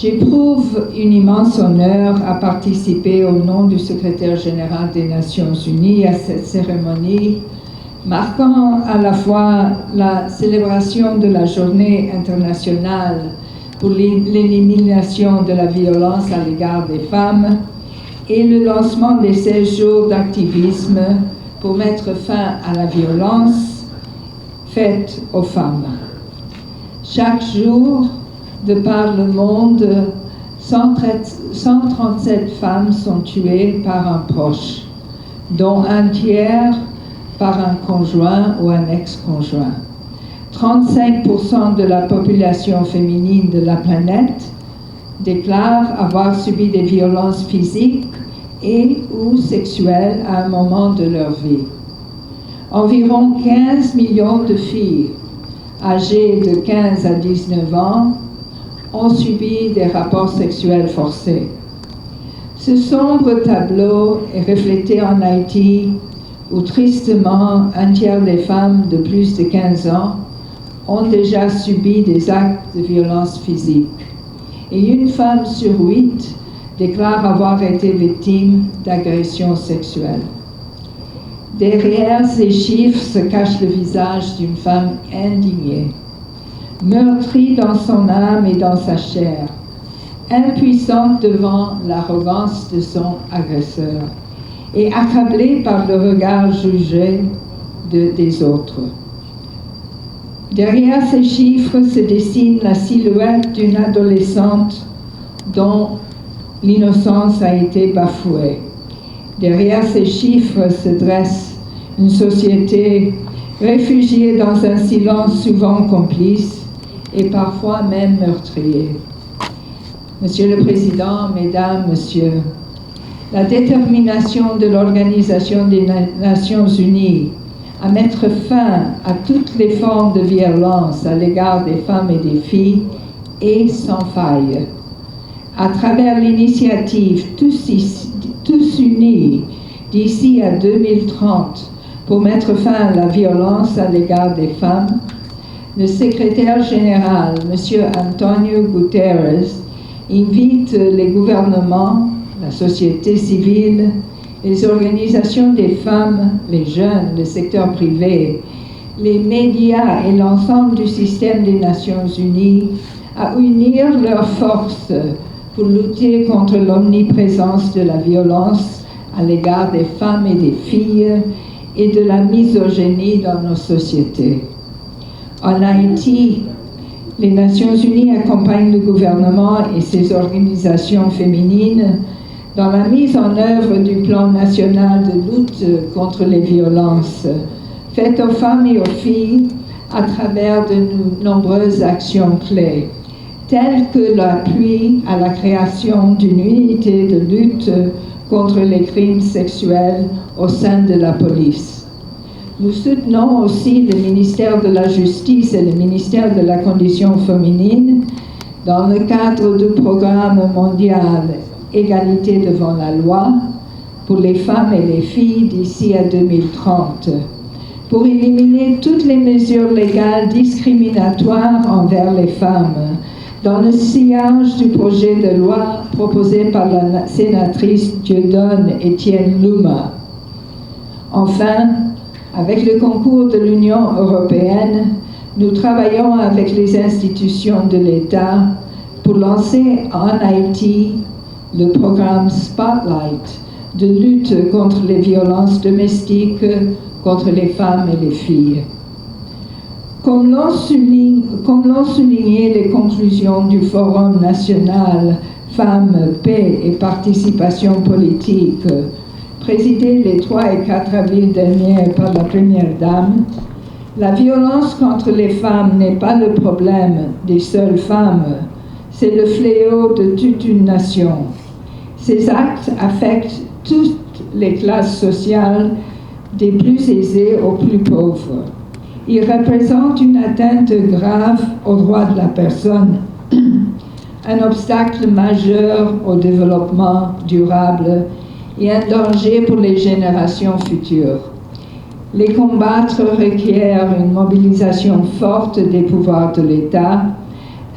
J'éprouve un immense honneur à participer au nom du secrétaire général des Nations Unies à cette cérémonie marquant à la fois la célébration de la Journée internationale pour l'élimination de la violence à l'égard des femmes et le lancement des 16 jours d'activisme pour mettre fin à la violence faite aux femmes. Chaque jour, de par le monde, 137 femmes sont tuées par un proche, dont un tiers par un conjoint ou un ex-conjoint. 35% de la population féminine de la planète déclarent avoir subi des violences physiques et ou sexuelles à un moment de leur vie. Environ 15 millions de filles âgées de 15 à 19 ans ont subi des rapports sexuels forcés. Ce sombre tableau est reflété en Haïti, où tristement un tiers des femmes de plus de 15 ans ont déjà subi des actes de violence physique. Et une femme sur 8 déclare avoir été victime d'agressions sexuelles. Derrière ces chiffres se cache le visage d'une femme indignée, meurtrie dans son âme et dans sa chair, impuissante devant l'arrogance de son agresseur et accablée par le regard jugé des autres. Derrière ces chiffres se dessine la silhouette d'une adolescente dont l'innocence a été bafouée. Derrière ces chiffres se dresse une société réfugiée dans un silence souvent complice et parfois même meurtrier. Monsieur le Président, Mesdames, Messieurs, la détermination de l'Organisation des Nations Unies à mettre fin à toutes les formes de violence à l'égard des femmes et des filles est sans faille. À travers l'initiative Tous Unis d'ici à 2030 pour mettre fin à la violence à l'égard des femmes, le secrétaire général, M. Antonio Guterres, invite les gouvernements, la société civile, les organisations des femmes, les jeunes, le secteur privé, les médias et l'ensemble du système des Nations Unies à unir leurs forces pour lutter contre l'omniprésence de la violence à l'égard des femmes et des filles et de la misogynie dans nos sociétés. En Haïti, les Nations Unies accompagnent le gouvernement et ses organisations féminines dans la mise en œuvre du plan national de lutte contre les violences faites aux femmes et aux filles à travers de nombreuses actions clés, telles que l'appui à la création d'une unité de lutte contre les crimes sexuels au sein de la police. Nous soutenons aussi le ministère de la Justice et le ministère de la Condition féminine dans le cadre du programme mondial Égalité devant la loi pour les femmes et les filles d'ici à 2030, pour éliminer toutes les mesures légales discriminatoires envers les femmes dans le sillage du projet de loi proposé par la sénatrice Dieudonne Etienne Luma. Enfin, avec le concours de l'Union européenne, nous travaillons avec les institutions de l'État pour lancer en Haïti le programme Spotlight de lutte contre les violences domestiques contre les femmes et les filles. Comme l'ont souligné les conclusions du Forum national Femmes, Paix et Participation politique, présidé les 3 et 4 avril dernier par la Première Dame, la violence contre les femmes n'est pas le problème des seules femmes, c'est le fléau de toute une nation. Ces actes affectent toutes les classes sociales, des plus aisés aux plus pauvres. Ils représentent une atteinte grave aux droits de la personne, un obstacle majeur au développement durable et un danger pour les générations futures. Les combattre requiert une mobilisation forte des pouvoirs de l'État,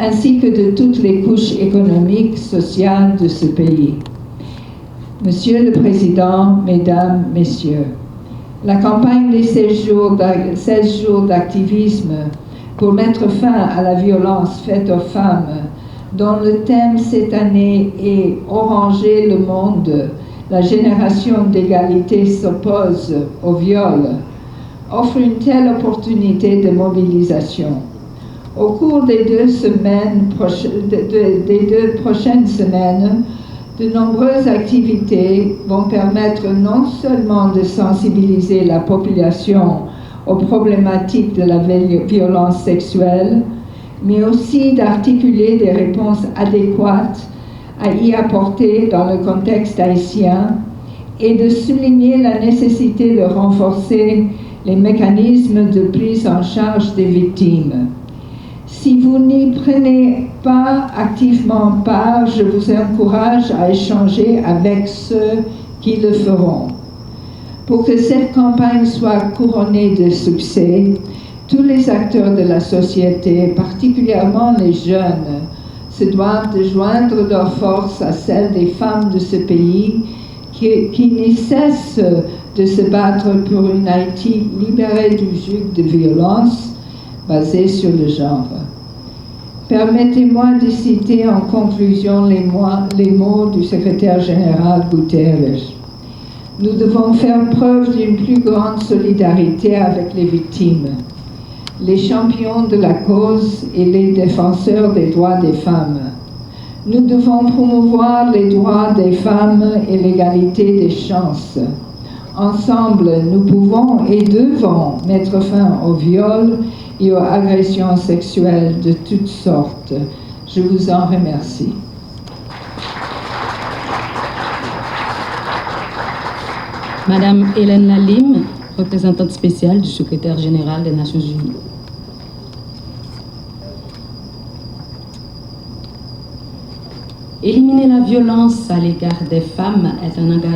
ainsi que de toutes les couches économiques, sociales de ce pays. Monsieur le Président, Mesdames, Messieurs, la campagne des 16 jours d'activisme pour mettre fin à la violence faite aux femmes, dont le thème cette année est « Oranger le monde, la génération d'égalité s'oppose au viol », offre une telle opportunité de mobilisation. Au cours des deux prochaines semaines, de nombreuses activités vont permettre non seulement de sensibiliser la population aux problématiques de la violence sexuelle, mais aussi d'articuler des réponses adéquates à y apporter dans le contexte haïtien et de souligner la nécessité de renforcer les mécanismes de prise en charge des victimes. Si vous n'y prenez pas activement part, je vous encourage à échanger avec ceux qui le feront. Pour que cette campagne soit couronnée de succès, tous les acteurs de la société, particulièrement les jeunes, se doivent de joindre leurs forces à celles des femmes de ce pays qui ne cessent de se battre pour une Haïti libérée du joug de violence basée sur le genre. Permettez-moi de citer en conclusion les mots du secrétaire général Guterres. Nous devons faire preuve d'une plus grande solidarité avec les victimes, les champions de la cause et les défenseurs des droits des femmes. Nous devons promouvoir les droits des femmes et l'égalité des chances. Ensemble, nous pouvons et devons mettre fin au viol et aux agressions sexuelles de toutes sortes. Je vous en remercie. Madame Hélène Lalime, représentante spéciale du secrétaire général des Nations Unies. Éliminer la violence à l'égard des femmes est un engagement